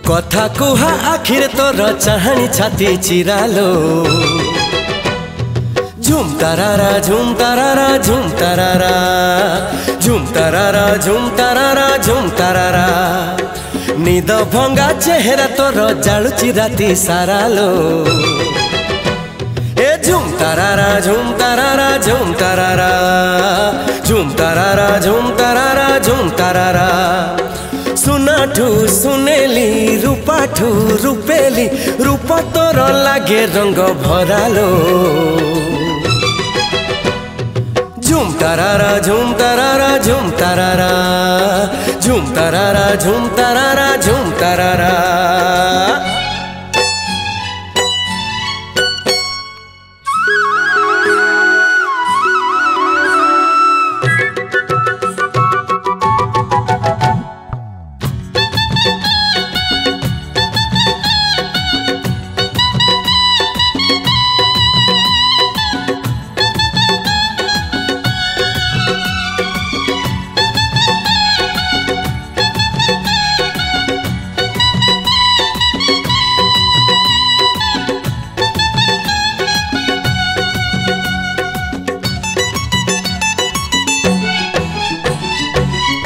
कथा कुहा आखिर तोर चाहनी छाती चिरालो झुम तारारा झुम तारारा झुम तारारा झुम तारारा झुम तारारा झुम तारारा निद भंगा चेहरा तोर जालुची राती सारालो ए झुम तारारा झुम तारारा झुम तारारा झुम तारारा झुम तारारा झुम तारारा सुनाठू सुनेली रूपाठू रूपेली रूप तोर लागे रंग भरालो झुम तारारा झुम तारारा झुम तारारा झुम तारारा झुम तारारा झुम तारारा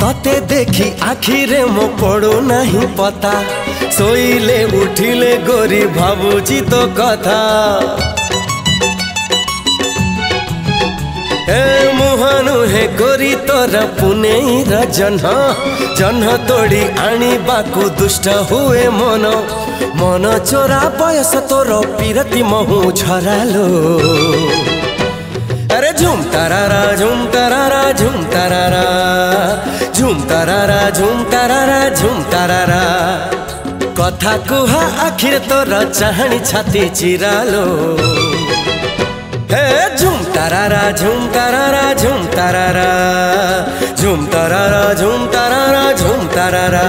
तते देखी आखिरे मो पड़ो नहीं पता सोईले उठिले गोरी भाबुची तो कथा ए मुहानु हे गोरी तोर पुनेईर जन्ह जन्ह तोड़ी आनी बाकू दुष्ट हुए मन मन चोरा बयस तोर पीरती महु झरालो अरे झुम तारारा झुम तारारा झुम तारारा झुम तारारा झुम तारारा झुम तारारा कथा कुहा आखिर तोर चाहनी छाती चिरालो हे झुम तारारा झुम तारारा झुम तारारा झुम तारारा झुम तारारा झुम तारारा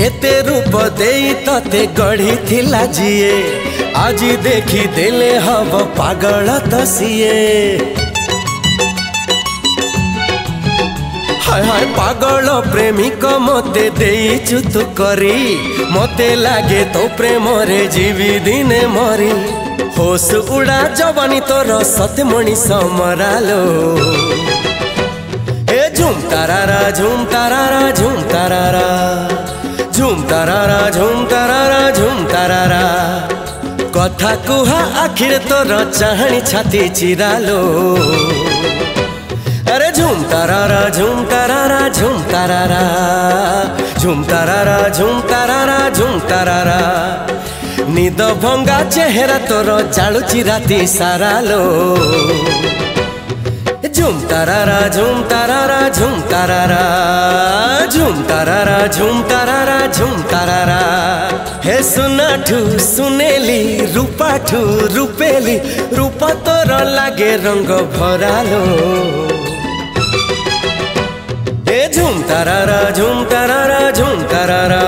एते रूप देई तते गढ़ी थिला जिए आज देखी देले हब पागल तसिए हाय हाय पागल प्रेमिक मते देई चुतु करी मते लागे तो प्रेम रे जीवी दिने मरी होश उड़ा जवानी तोर सते मनीष मरालो ए झुम तारारा झुम तारारा झुम तारारा झुम तारारा झुम तारारा झुम तारारा कथा कुहा आखिर तोर चाहनी छाती चिरालो अरे झुम तारारा झुम तारारा झुम तारारा झुम तारारा झुम तारारा झुम तारारा निद भंगा चेहरा तोर जालुची राती सारालो झुम तारारा झुम तारारा झुम तारारा झुम तारारा झुम तारारा झुम तारारा हे सुनाठू सुनेली रूपाठू रूपेली रूप तोर लागे रंग भरालो हे झुम तारारा झुम तारारा झुम तारारा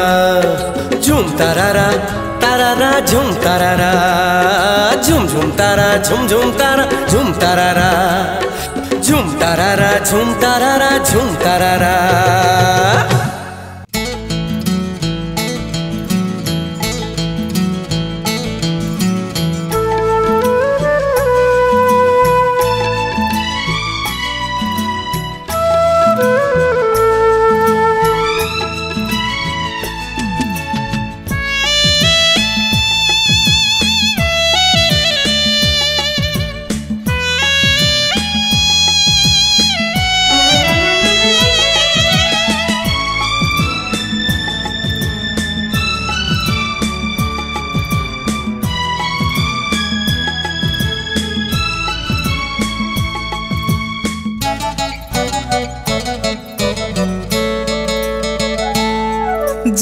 झुम तारारा तारारा झुम तारारा झुम झुम तारा झुम झुम तारा झुम तारारा झुम तारारा झुम तारारा झुम तारारा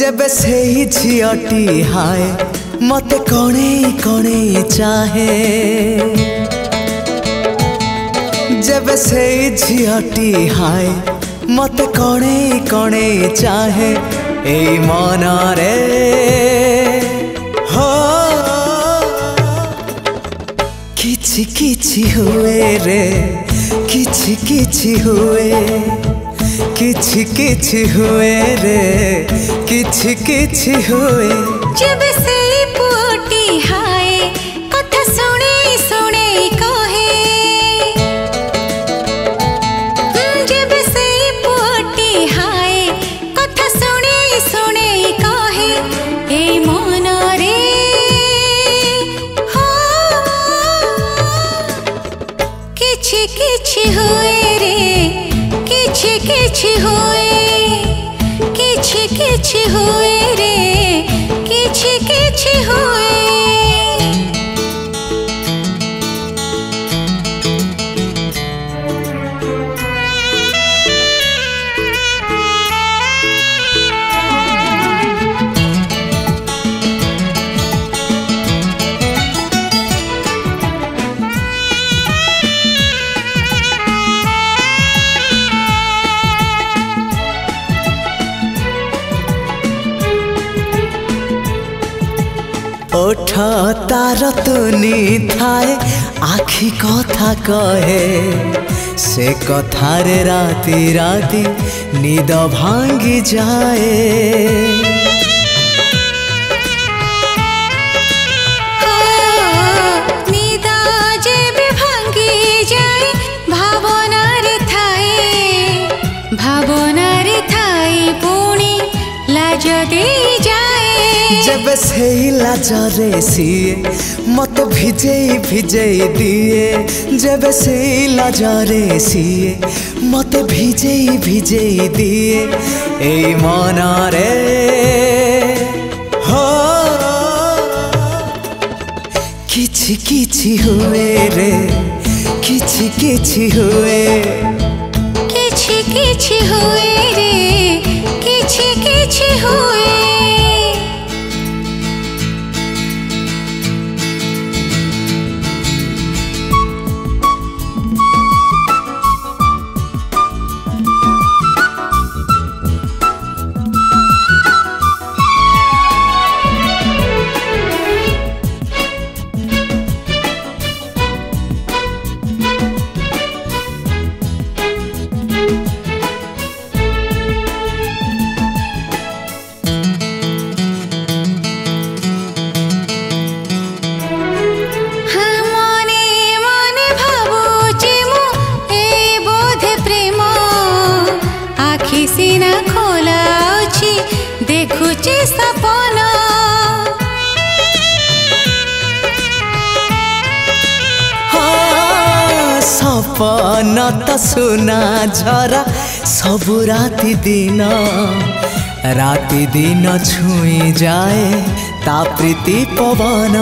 जब से ही झियटी हाय मते कणे कणे चाहे जब से ही झियटी हाय मते कणे कणे चाहे ए मन रे हो किछि किछि हुए रे किछि किछि हुए किछि किछि हुए रे किछि किछि हुए जब से पुटी हाय कथा सुने सुने कहे जब से पुटी हाय कथा सुने सुने कहे ए मन रे हो किछि किछि हुए रे किछि किछि हुए किछि किछि हुए रे किछि किछि हुए ओठ तार तुनी थाए आखि कथा कहे से कथारे राति राति निद भांगी जाए निद जेबे भांगी जाए भावनारे थाए पुणी लाज दे जाए जब से ही लाजरे सिए मत भिजे भिजे दिए जब से ही लाजरे सिए मत भिजे भिजे दिए ए मन रे हो किछि किछि हुए रे किछि किछि हुए किछि किछि हुए रे किछि किछि हुए सीना खोला अछि देखुचे सपना सपना त सुना झरा सबु राति दिन छुई जाए ता प्रीति पवन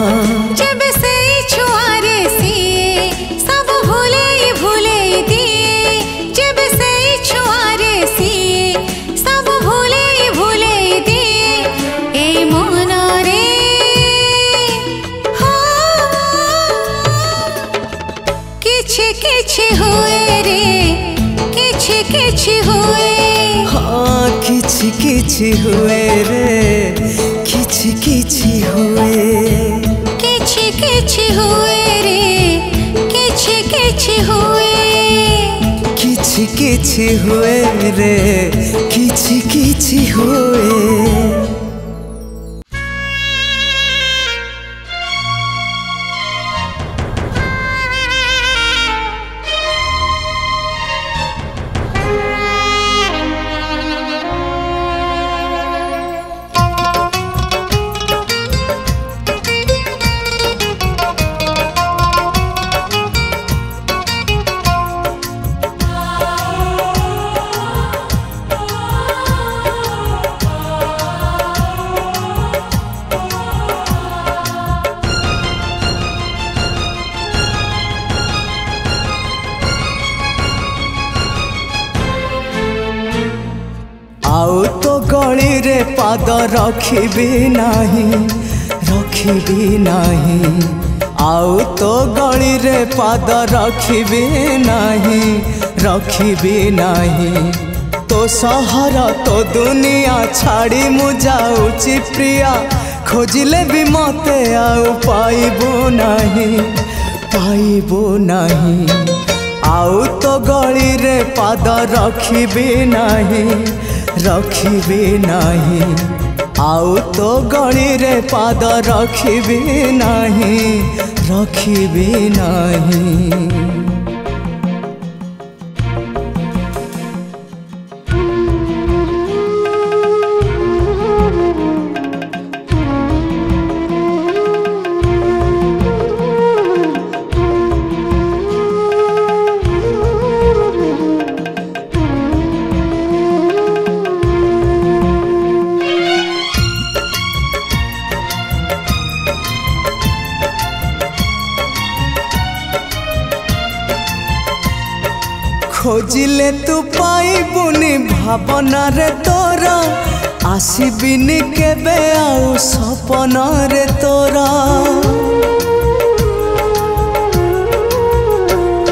जब से छुआरे सिए सब भूले भूले दिए जब से छुआरे सिए सब भूले भूले दिए ए मन रे हो किछि किछि हुए रे किछि किछि हुए हाँ किछि किछि हुए रे किछि किछि हुए किछि किछि हुए रे किछि किछि हुए किछि किछि हुए रे किछि किछि हुए पाद रखिबी नाही आउ तो गली रे पाद रखिबी नाही तो सहर तो दुनिया छाड़ी मु जाऊची प्रिया खोजिले भी मते आउ पाइबो नाही आउ तो गली रे पाद रखिबी नाही आउ तो गली रे पाद रखिबी नाही खोजिले तू पाइबुनी भावना रे तोरा आसीबिनी केबे आउ सपना रे तोरा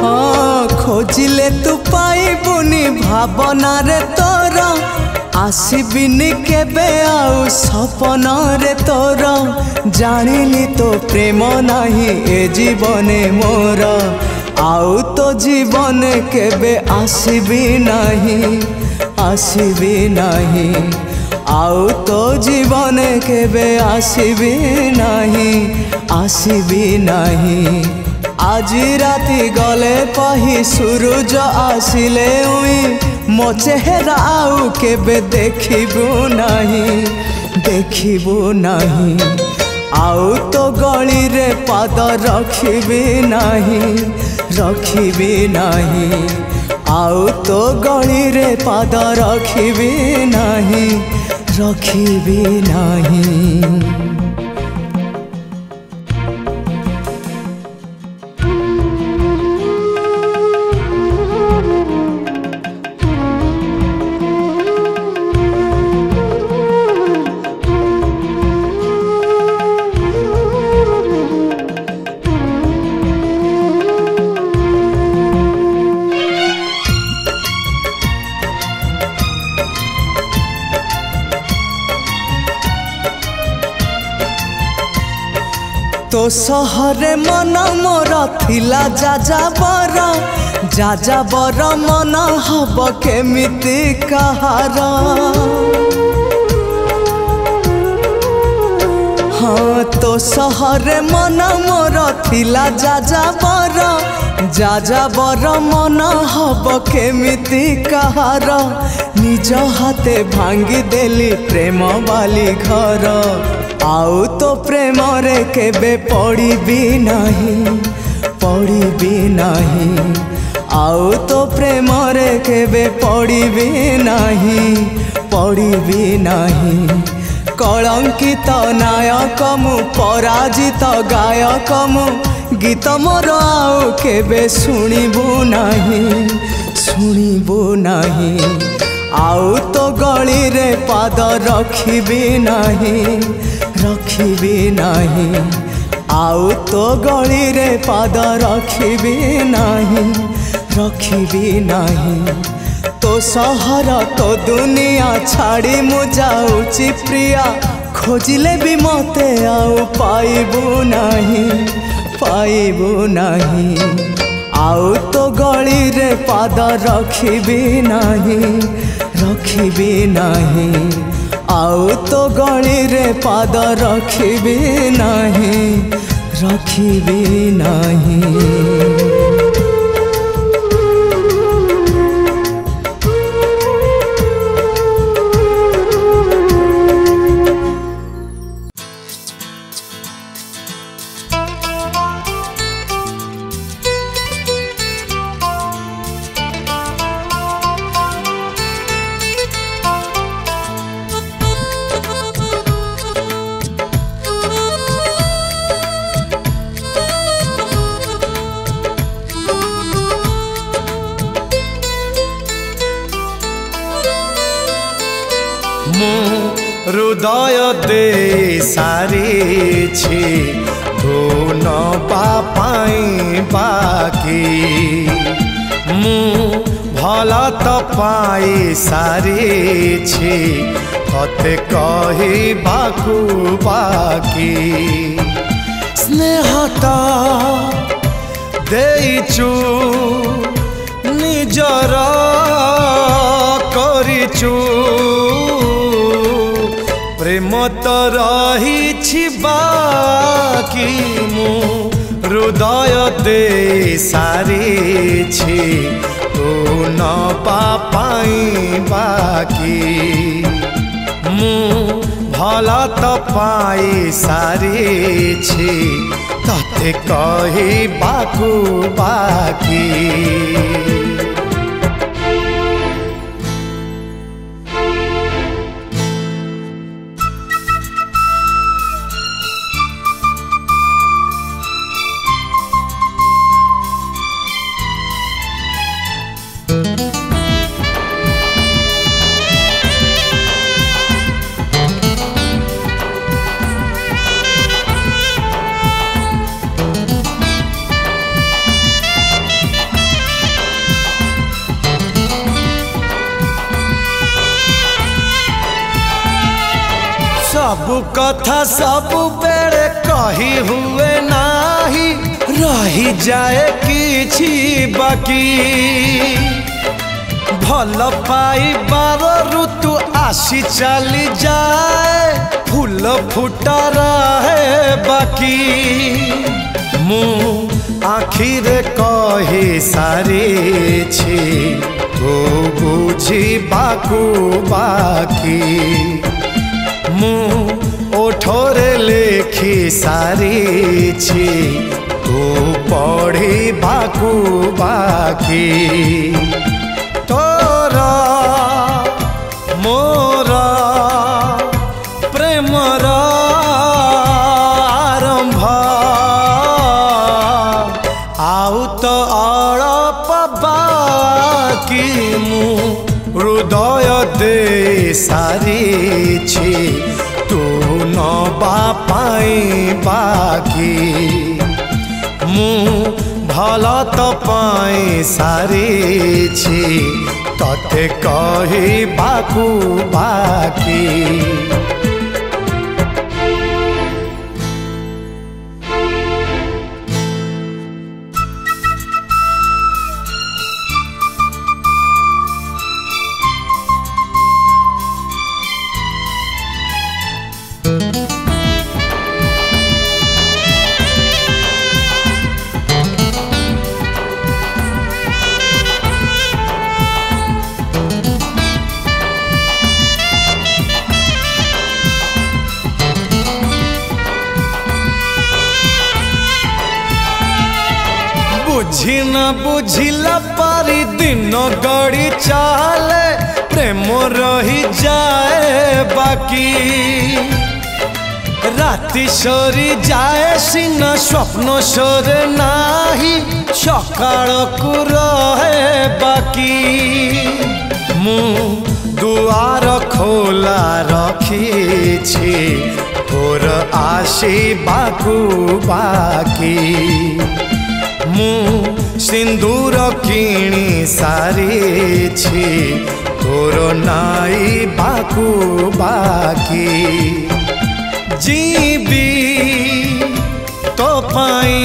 हाँ खोजिले तू पाइबुनी भावना रे तोरा आसीबिनी केबे आउ सपना रे तोरा जानिली तो प्रेम नाही ए जीवने मोरा आउ तो जीवन केबे आसीबी नाही आउ तो जीवन केबे आसीबी नाही आज राति गले पही सूरज आसिले उई मो चेहरा आउ केबे देखिबू नाही आउ तो गली रे पाद रखिबी नाही आउ तो गली रे पाद रखिबी नाही तो सहरे मन मोर थिला जाजाबर मन हब केमिति कहार हाँ तो सहरे मन मोर थिला जाजाबर मन हब केमिति कहार निज हाथे भांगी देली प्रेम बाली घर आउ तो प्रेम रे केबे पड़िबी नाही आउ तो प्रेम रे केबे पड़िबी नाही कलंकित नायक मु पराजित गायक मु गीत मोर आउ केबे शुणिबू नाही आउ तो गली रे पाद रखिबी नाही आउ तो गली रे पाद रखिबी नाही तो सहर तो दुनिया छाड़ी मु जाऊची प्रिया खोजिले भी मते आउ पाइबू नाही आउ तो गली रे पाद रखिबी नाही आउ तो गली रे पाद रखिबी नाही हृदय दे सारिछि तू नबा पाई बाकी मु भला तो पाई सारिछि तते कहिबाकु बाकी स्नेहता देइचु निजर करिचु प्रेम तो रहिछि बाकी मु हृदय दे सारिछि तू नबा पाई बाकी मु भला तो पाई सारिछि तते कहिबाकु बाकी सबु कथा सबु बेले कही हुए नाही रही जाए किछि बाकी भल पाइबार ऋतु आसी चली जाए फूल फुटा रहे बाकी मु आखिरे कही सारिछि तू बुझिबाकु बाकी मु ओठोरे लेखि सारिछि तू पढ़िबाकु बाकी तोरा मोरा प्रेमर आरंभ आउ तो अळप बाकी मु हृदय दे सारिछि तू नबा पाई बाकी मु भला तो पाई सारिछि तते कहिबाकु बाकी बुझी न बुझिला पारी दिन गड़ी चाले प्रेम रही जाए बाकी राति सरी जाए सिना स्वप्न सरे नाही सकाळ को रहे बाकी मु दुआर खोला रखिछि तोर आशिबाकु बाकी मु सिंदूर किणी सारिछि तोर नाई बाकु बाकी जीबी तो पाई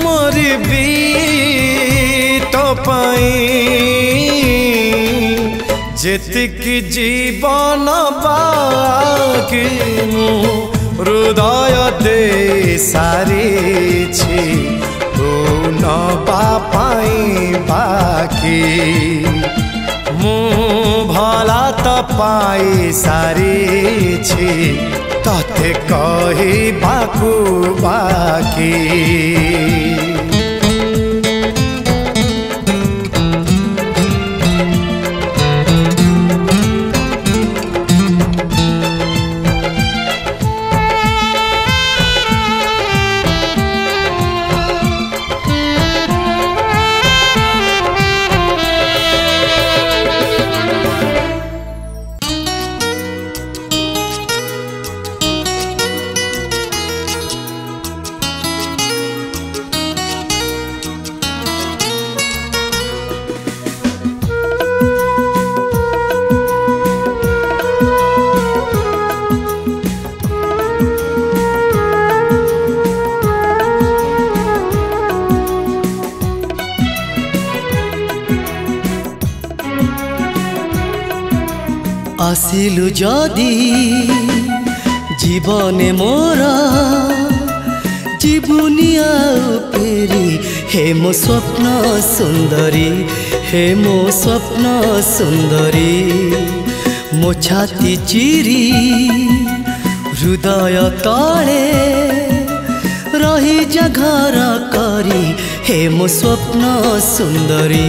मरबी तो पाई जेतिकी जीवन बाकी मु हृदय दे सारिछि तू नबा पाई बाकी मु भला तो पाई सारिछि तते कहिबाकु बाकी आसिलु जदि जीवने मोरा जीवनी आउ फेरी हे मो स्वप्न सुंदरी हे मो स्वप्न सुंदरी मो छाती चिरी हृदय तले रही जा घर करी हे मो स्वप्न सुंदरी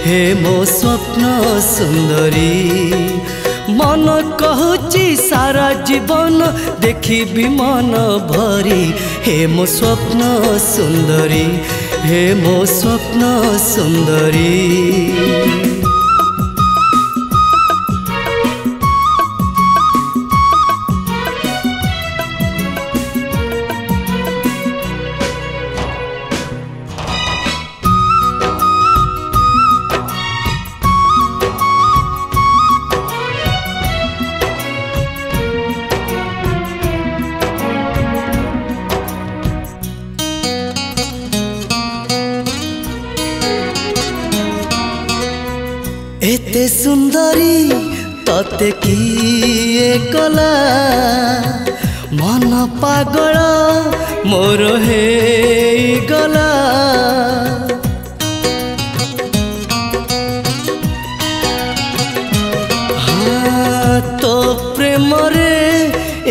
हे मो स्वप्न सुंदरी मन कहूची सारा जीवन देखी मन भरी हे मो स्वप्न सुंदरी हे मो स्वप्न सुंदरी। एते सुंदरी तते किए कला मन पागल मोर हे गला हाँ तो प्रेम रे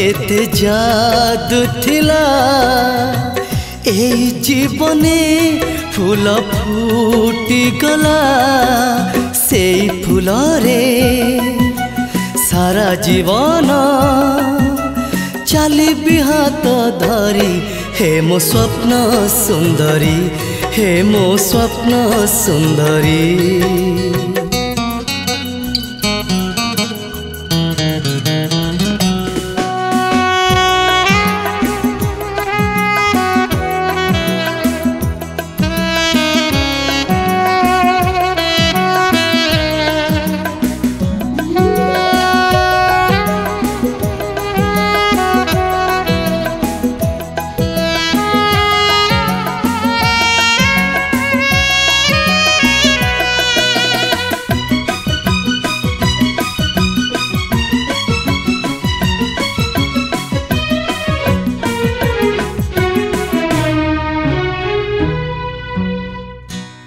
एते जादू थिला ए जीवने फूल फूटी गला से फूल रे सारा जीवन चली हाथ धरी हे मो स्वप्न सुंदरी हे मो स्वप्न सुंदरी।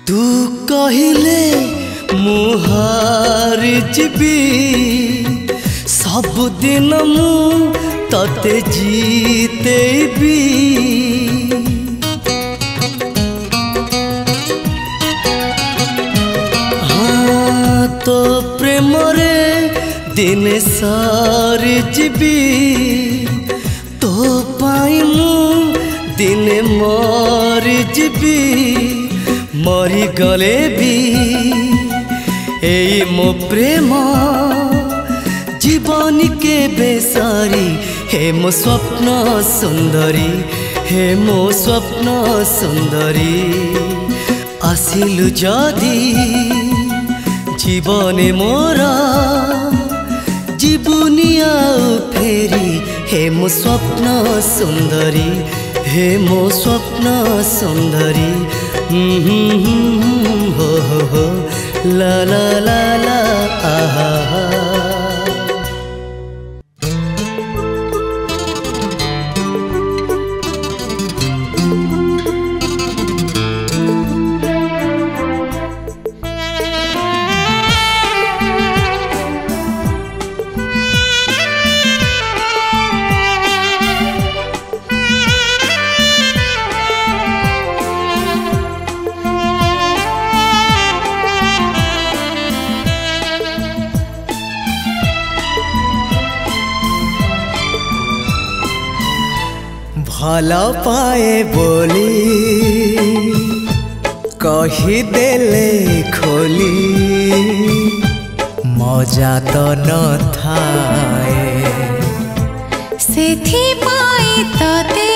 तू कहिले मुहार जीवी सब दिन मु तते जीतेबी हाँ तो प्रेम रे दिन सारी जीवी तो पाई मु दिन मर जीवी मरी गले भी ए मो प्रेम जीवन के बेसारी हे मो स्वप्न सुंदरी हे मो स्वप्न सुंदरी आसिलु जदि जीवने मोरा जीवनी आउ फेरी हे मो स्वप्न सुंदरी हे मो स्वप्न सुंदरी हो ला ला ला ला आहा भल पाए बोली कही देले खोली मजा तो न थाए सेथि पाए तते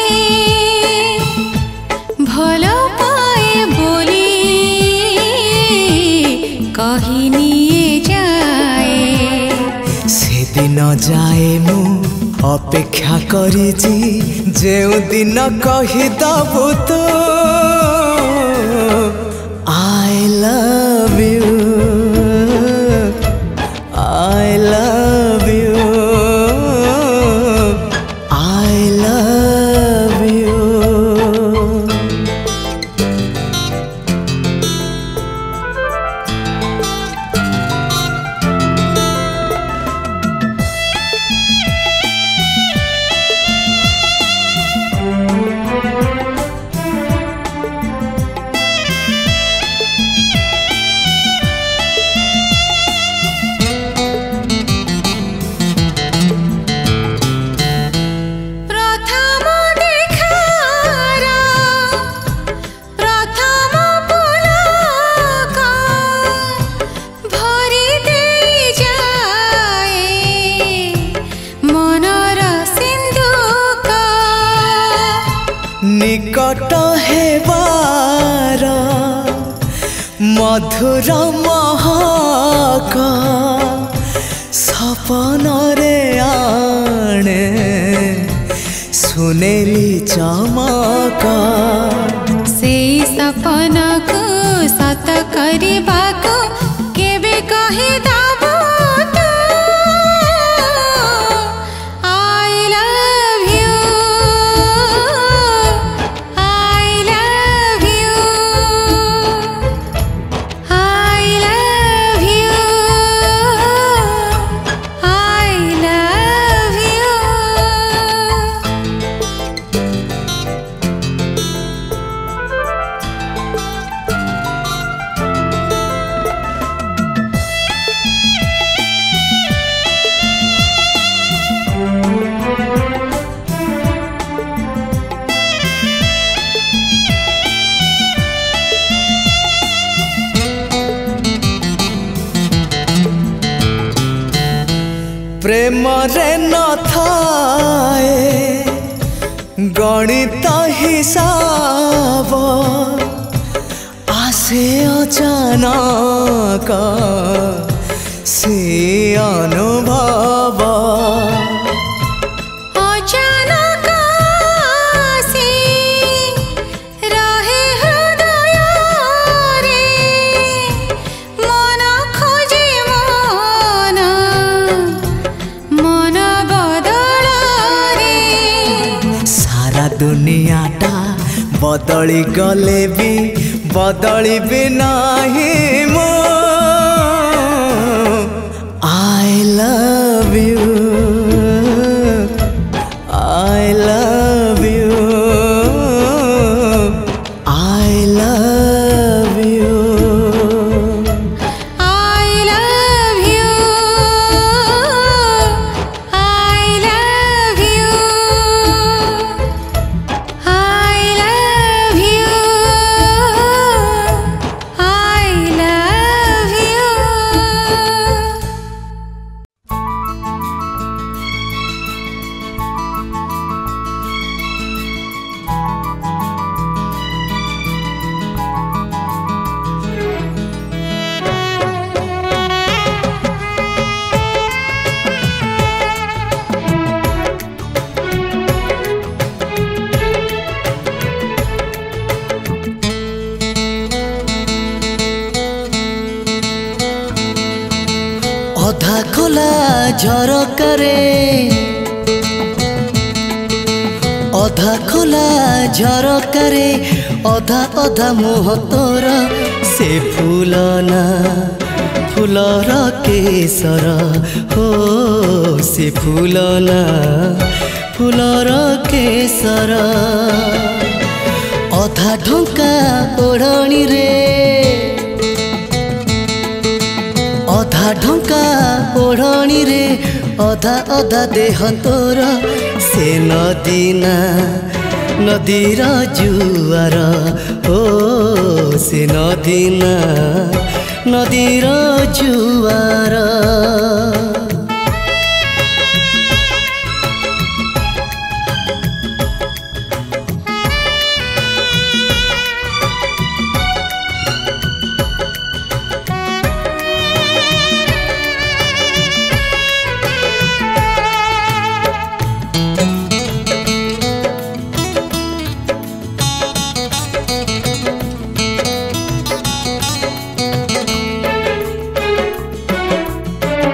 भल पाए बोली कही निये जाए से दिन जाए मु अपेक्षा करिछि जेउ दिन कहिदबु तो आई लव यू निकट हेबार मधुर महक सपन रे आणे सुनेली चमक से सपन को सत करबा को केबे कहि दाबो तो I love you I love you I love you I love you प्रेम रे न थाए गणित हिसाब आसे अचानक से अनुभव अचानक से रहे हृदय रे मन खोजे मन मन बदल रे सारा दुनियाटा बदली गले भी बदली भी नहीं मो I love you I love you I love you I love you I love you I love you I love you अधा खोला झरकारे अधा खोला झरकारे अधा अधा मुह तोर से फूलना फूलर केसर हो से फूलना फूलर केसर अधा ढंका ओढ़णी रे अधा ढंका ओढ़णी रे अधा अधा देह तोर से नदीना नदीर जुआर हो से नदीना नदीर जुआर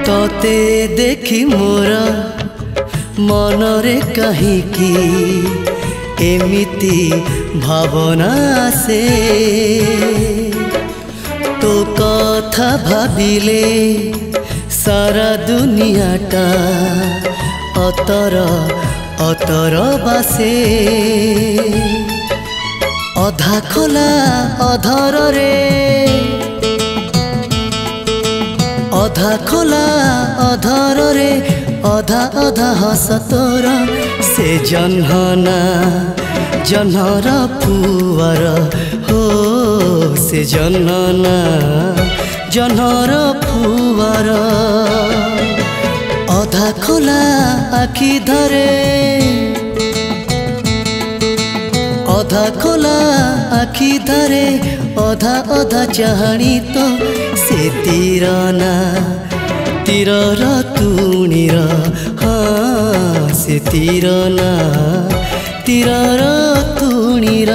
तोते देखी मोर मनरे कहीं एमिति भावना से तो कथा भाविले सारा दुनियाटा अतर अतर बासे अधा खोला अधर रे अधा खोला अधर रे अधा अधा हस तोर से जन्हना जन्हर पुअर हो से जन्हना जन्हर पुअर अधा खोला आखि धरे ଅଧା ଖୋଲା ଆଖି ଧାରେ ଅଧା ଅଧା ଚାହାଣି ତ ସେ ତୀର ନା ତୀରର ତୁଣିର ହଁ ସେ ତୀର ନା ତୀରର ତୁଣିର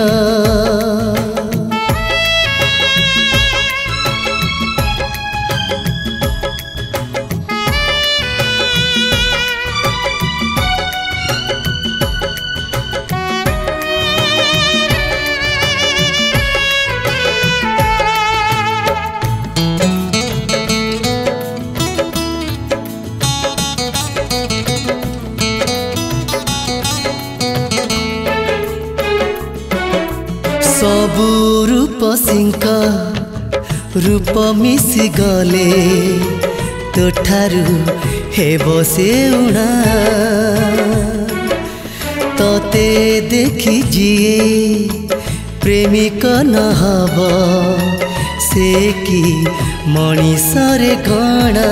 सबु रूप सिंह रूप मिसी गले तोठारु हेब से उणा तते देखी जिए प्रेमिक न हब से कि मणिषरे गणा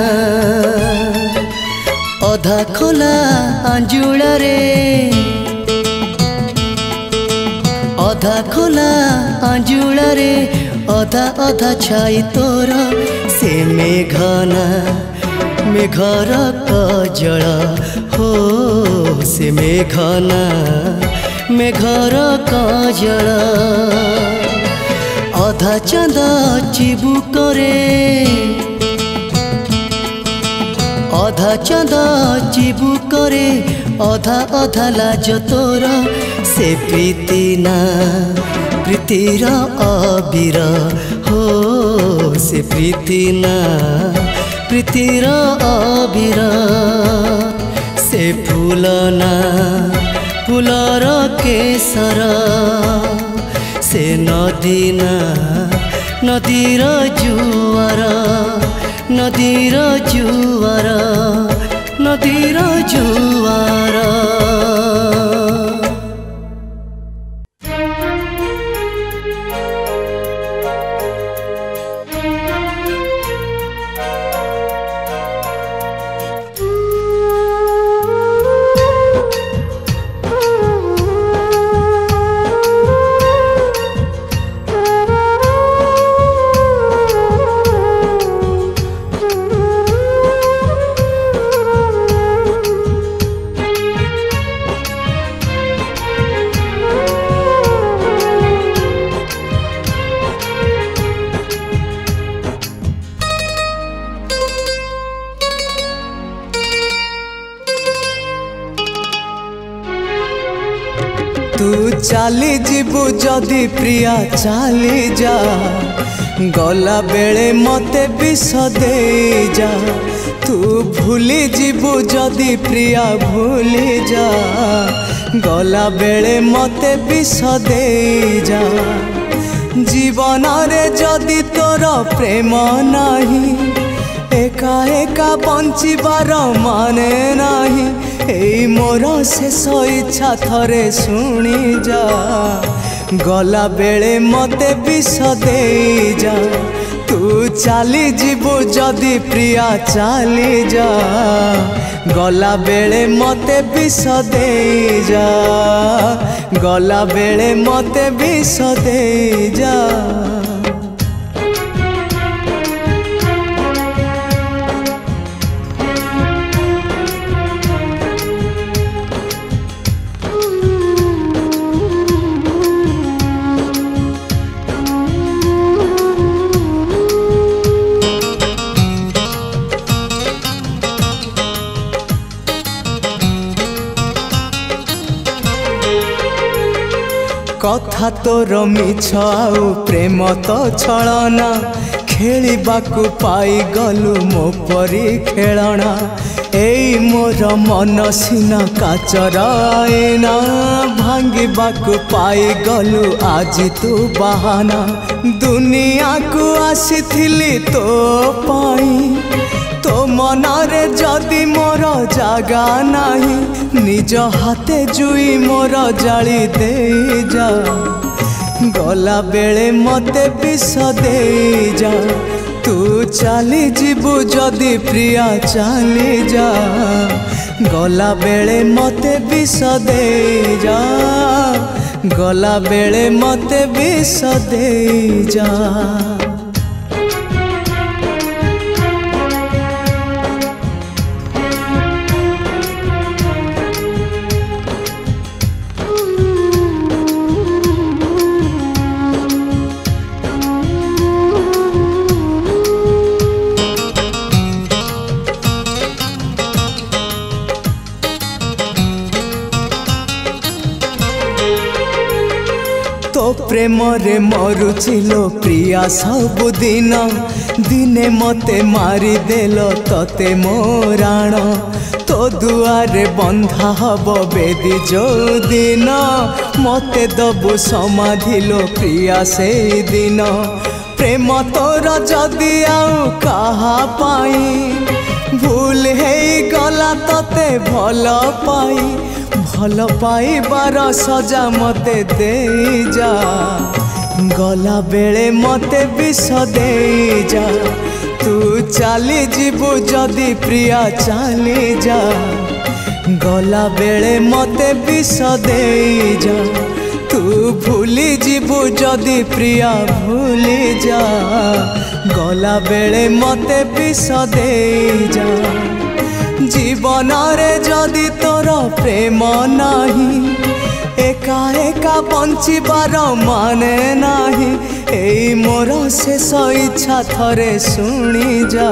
अधा खोला आंजुल रे अधा खोला आंजुल रे अधा अधा छाई तोर से मेघना मेघर कजल हो से मेघना मेघर कजल अधा चांद चिबुक रे अधा चांद चिबुक रे अधा अधा लाज तोर से प्रीति ना प्रीतिर अबीर हो से प्रीति ना प्रीतिर अबीर से फूल ना फूलर केसर से नदी ना नदीर जुआर नदीर जुआर नदीर जुआर तू चली जीवु जदि प्रिया चली जा गला बेले मते विष दे जा तू भूली जीवु जदि प्रिया भूली जा गला बेले मते विष दे जा जीवन रे जदि तोर प्रेम नाही एका एका बंचिबार माने नाही एई मोर शेष इच्छा थरे शुणी जा गला बेले मते विष दे जा तू चली जीवु जदि प्रिया चली जा गला बेले मते विष दे जा गला बेले मते विष दे जा कथा तोर मिछ आउ प्रेम तो छलना खेलिबाकू पाई गलु मो परी खेलना एई मोर मन सिना काचर आईना भांगिबाकू पाई गलु आज तू बहाना दुनिया को आसीथिली तो पाई तो मनरे जदि मोर जागा नाही निज हाथे जुई मोर जाली दे जा गला बेले मते विष दे जा तू चली जीवु जदि प्रिया चली जा गला बेले मते विष दे जा गला बेले मते विष देई जा। तो प्रेम रे मरुचिलो प्रिया सबुदिन दिने मते मारी देल तते मोराण। तो दुआरे बंधा हब बेदी जो दिन मते दबु समाधिलो प्रिया से दिन। प्रेम तोर जदि आउ कहा पाई भूल है गला तते भल पाई भल पाइबार सजा मते दे जा। गला बेले मते विष दे जा तू चली जीवु जदि प्रिया चली जा। गला बेले मते विष दे जा तू भूली जीवु जदि प्रिया भूली जा। गला बेले मते विष दे जा। जीवन रे जदि तोर प्रेम नाही एका एका बंचिबार माने नाही। एई मोर शेष इच्छा थरे सुनी जा।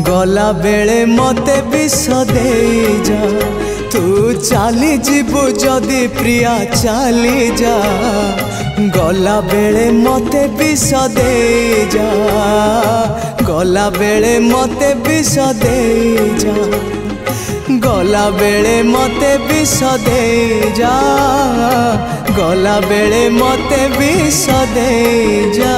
गला बेले मते विष दे जा तू चली जीवु जदि प्रिया चली जा। गला बेले मते विष दे जा। गला बेले मते विष दे जा। गला बेले मते विष दे जा। गला बेले मते विष दे जा।